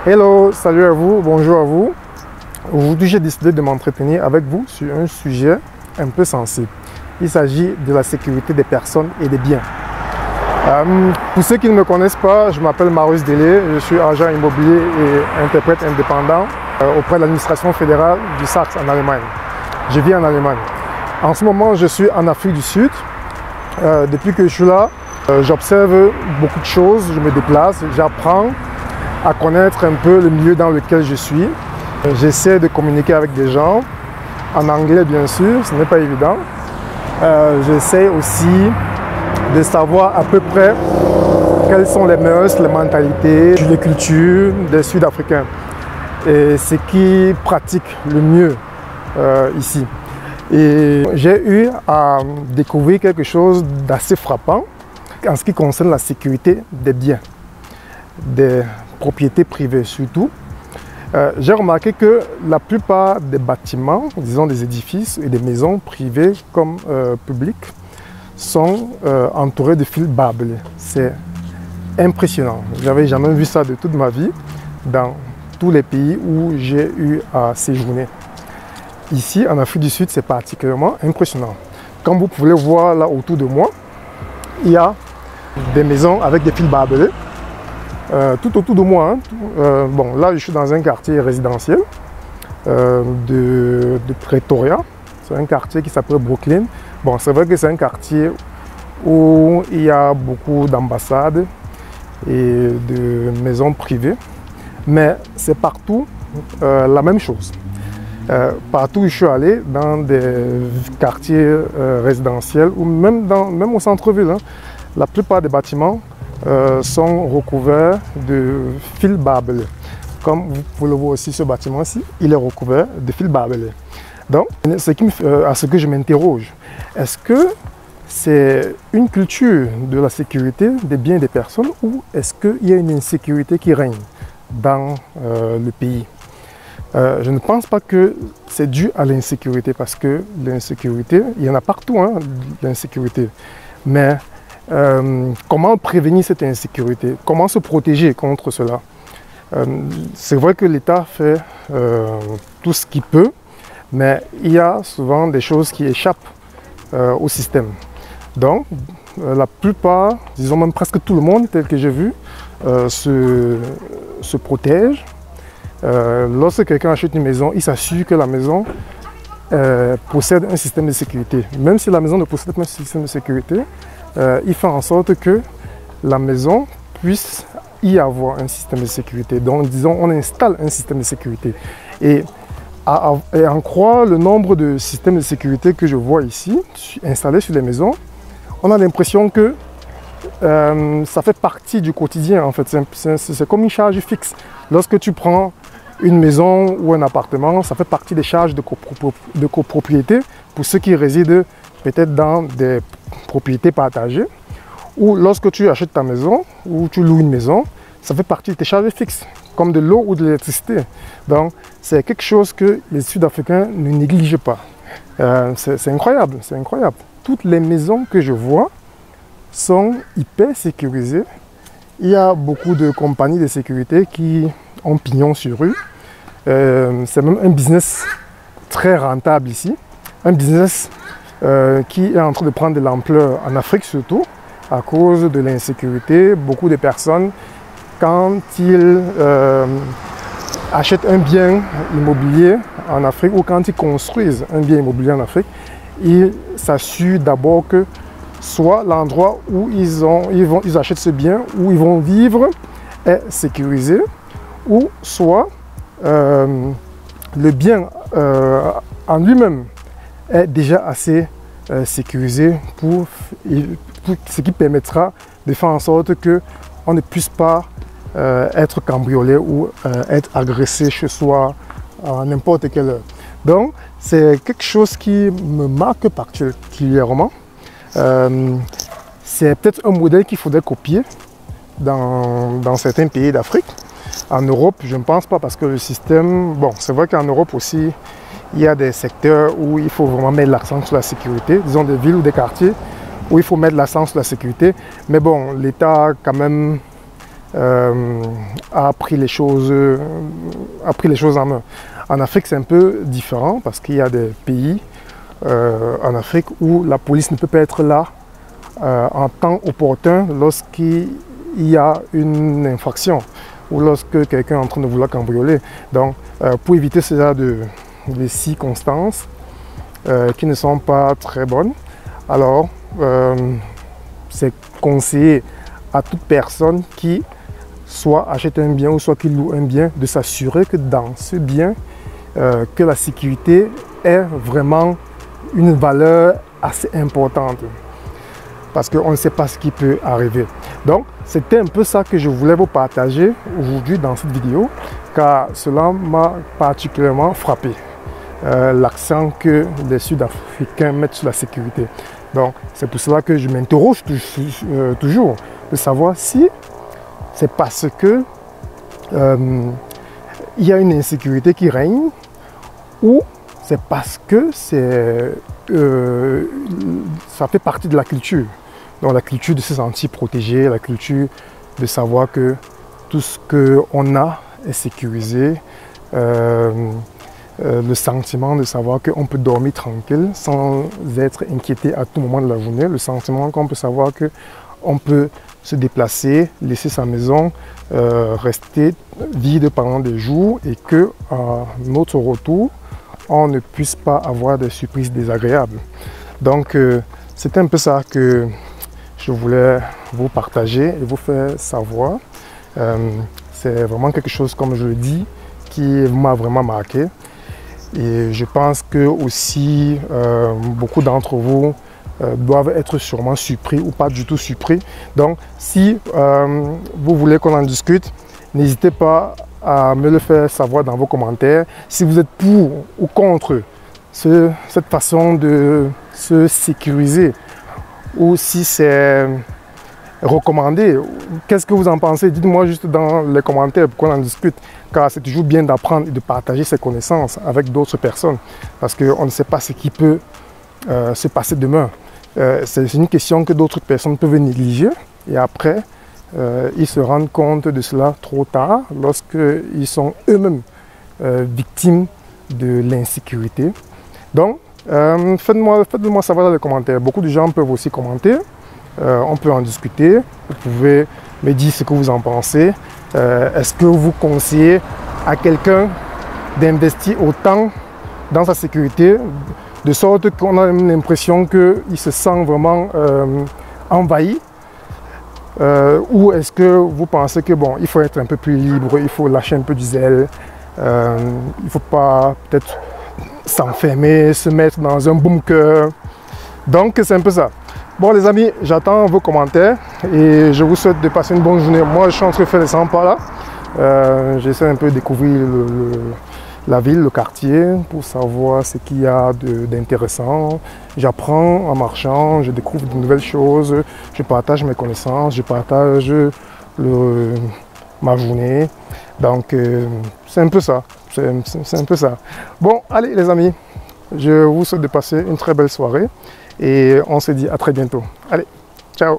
Hello, salut à vous, bonjour à vous. Aujourd'hui, j'ai décidé de m'entretenir avec vous sur un sujet un peu sensible. Il s'agit de la sécurité des personnes et des biens. Pour ceux qui ne me connaissent pas, je m'appelle Marius Delé, je suis agent immobilier et interprète indépendant auprès de l'administration fédérale du Saxe en Allemagne. Je vis en Allemagne. En ce moment, je suis en Afrique du Sud. Depuis que je suis là, j'observe beaucoup de choses, je me déplace, j'apprends à connaître un peu le milieu dans lequel je suis. J'essaie de communiquer avec des gens, en anglais bien sûr, ce n'est pas évident. J'essaie aussi de savoir à peu près quelles sont les mœurs, les mentalités, les cultures des Sud-Africains et ce qu'ils pratiquent le mieux ici. Et j'ai eu à découvrir quelque chose d'assez frappant en ce qui concerne la sécurité des biens, des propriétés privées surtout. J'ai remarqué que la plupart des bâtiments, disons des édifices et des maisons privées comme publiques, sont entourés de fils barbelés. C'est impressionnant. Je n'avais jamais vu ça de toute ma vie dans tous les pays où j'ai eu à séjourner. Ici, en Afrique du Sud, c'est particulièrement impressionnant. Comme vous pouvez le voir là autour de moi, il y a des maisons avec des fils barbelés. Tout autour de moi, bon, là je suis dans un quartier résidentiel de Pretoria. C'est un quartier qui s'appelle Brooklyn. Bon, c'est vrai que c'est un quartier où il y a beaucoup d'ambassades et de maisons privées, mais c'est partout la même chose. Partout où je suis allé, dans des quartiers résidentiels ou même au centre-ville, la plupart des bâtiments sont recouverts de fils barbelés. Comme vous pouvez le voir aussi, ce bâtiment-ci, il est recouvert de fils barbelés. Donc, à ce que je m'interroge, est-ce que c'est une culture de la sécurité des biens et des personnes ou est-ce qu'il y a une insécurité qui règne dans le pays? Je ne pense pas que c'est dû à l'insécurité parce que l'insécurité, il y en a partout, l'insécurité. Mais comment prévenir cette insécurité? Comment se protéger contre cela? C'est vrai que l'État fait tout ce qu'il peut, mais il y a souvent des choses qui échappent au système. Donc, la plupart, disons même presque tout le monde, tel que j'ai vu, se protège. Lorsque quelqu'un achète une maison, il s'assure que la maison possède un système de sécurité. Même si la maison ne possède pas un système de sécurité, il fait en sorte que la maison puisse y avoir un système de sécurité. Donc, disons, on installe un système de sécurité. Et en croire le nombre de systèmes de sécurité que je vois ici, installés sur les maisons, on a l'impression que ça fait partie du quotidien, en fait. C'est comme une charge fixe. Lorsque tu prends une maison ou un appartement, ça fait partie des charges de copropriété pour ceux qui résident peut-être dans des propriétés partagées, ou lorsque tu achètes ta maison ou tu loues une maison, ça fait partie de tes charges fixes, comme de l'eau ou de l'électricité. Donc, c'est quelque chose que les Sud-Africains ne négligent pas. C'est incroyable, c'est incroyable. Toutes les maisons que je vois sont hyper sécurisées. Il y a beaucoup de compagnies de sécurité qui ont pignon sur rue. C'est même un business très rentable ici. Un business qui est en train de prendre de l'ampleur en Afrique surtout, à cause de l'insécurité. Beaucoup de personnes, quand ils achètent un bien immobilier en Afrique ou quand ils construisent un bien immobilier en Afrique, ils s'assurent d'abord que soit l'endroit où ils achètent ce bien, où ils vont vivre, est sécurisé, ou soit le bien en lui-même est déjà assez sécurisé pour ce qui permettra de faire en sorte qu'on ne puisse pas être cambriolé ou être agressé chez soi à n'importe quelle heure. Donc, c'est quelque chose qui me marque particulièrement. C'est peut-être un modèle qu'il faudrait copier dans certains pays d'Afrique. En Europe, je ne pense pas parce que le système... Bon, c'est vrai qu'en Europe aussi, il y a des secteurs où il faut vraiment mettre l'accent sur la sécurité, disons des villes ou des quartiers où il faut mettre l'accent sur la sécurité. Mais bon, l'État quand même a pris les choses en main. En Afrique, c'est un peu différent parce qu'il y a des pays en Afrique où la police ne peut pas être là en temps opportun lorsqu'il y a une infraction ou lorsque quelqu'un est en train de vouloir cambrioler. Donc, pour éviter ce genre de circonstances qui ne sont pas très bonnes, alors c'est conseillé à toute personne qui soit achète un bien ou soit qui loue un bien de s'assurer que dans ce bien, que la sécurité est vraiment une valeur assez importante parce qu'on ne sait pas ce qui peut arriver. Donc, c'était un peu ça que je voulais vous partager aujourd'hui dans cette vidéo, car cela m'a particulièrement frappé, l'accent que les Sud-Africains mettent sur la sécurité. Donc, c'est pour cela que je m'interroge toujours de savoir si c'est parce que il y a une insécurité qui règne ou c'est parce que ça fait partie de la culture. Donc la culture de se sentir protégé, la culture de savoir que tout ce qu'on a est sécurisé, le sentiment de savoir qu'on peut dormir tranquille sans être inquiété à tout moment de la journée, le sentiment qu'on peut savoir qu'on peut se déplacer, laisser sa maison, rester vide pendant des jours et que à notre retour, on ne puisse pas avoir des surprises désagréables. Donc c'est un peu ça que je voulais vous partager et vous faire savoir. C'est vraiment quelque chose, comme je le dis, qui m'a vraiment marqué. Et je pense que aussi beaucoup d'entre vous doivent être sûrement surpris ou pas du tout surpris. Donc si vous voulez qu'on en discute, n'hésitez pas à me le faire savoir dans vos commentaires. Si vous êtes pour ou contre cette façon de se sécuriser ou si c'est recommandé, qu'est-ce que vous en pensez? Dites-moi juste dans les commentaires pour qu'on en discute, car c'est toujours bien d'apprendre et de partager ses connaissances avec d'autres personnes parce qu'on ne sait pas ce qui peut se passer demain. C'est une question que d'autres personnes peuvent négliger et après ils se rendent compte de cela trop tard lorsqu'ils sont eux-mêmes victimes de l'insécurité. Donc faites-moi savoir dans les commentaires. Beaucoup de gens peuvent aussi commenter, on peut en discuter. Vous pouvez me dire ce que vous en pensez. Est-ce que vous conseillez à quelqu'un d'investir autant dans sa sécurité de sorte qu'on a l'impression qu'il se sent vraiment envahi, ou est-ce que vous pensez que bon, il faut être un peu plus libre, il faut lâcher un peu du zèle, il ne faut pas peut-être s'enfermer, se mettre dans un bunker. Donc c'est un peu ça. Bon les amis, j'attends vos commentaires et je vous souhaite de passer une bonne journée. Moi je suis en train de faire les 100 pas là. J'essaie un peu de découvrir la ville, le quartier, pour savoir ce qu'il y a d'intéressant. J'apprends en marchant, je découvre de nouvelles choses, je partage mes connaissances, je partage ma journée. Donc c'est un peu ça, c'est un peu ça. Bon, allez les amis, je vous souhaite de passer une très belle soirée et on se dit à très bientôt. Allez, ciao!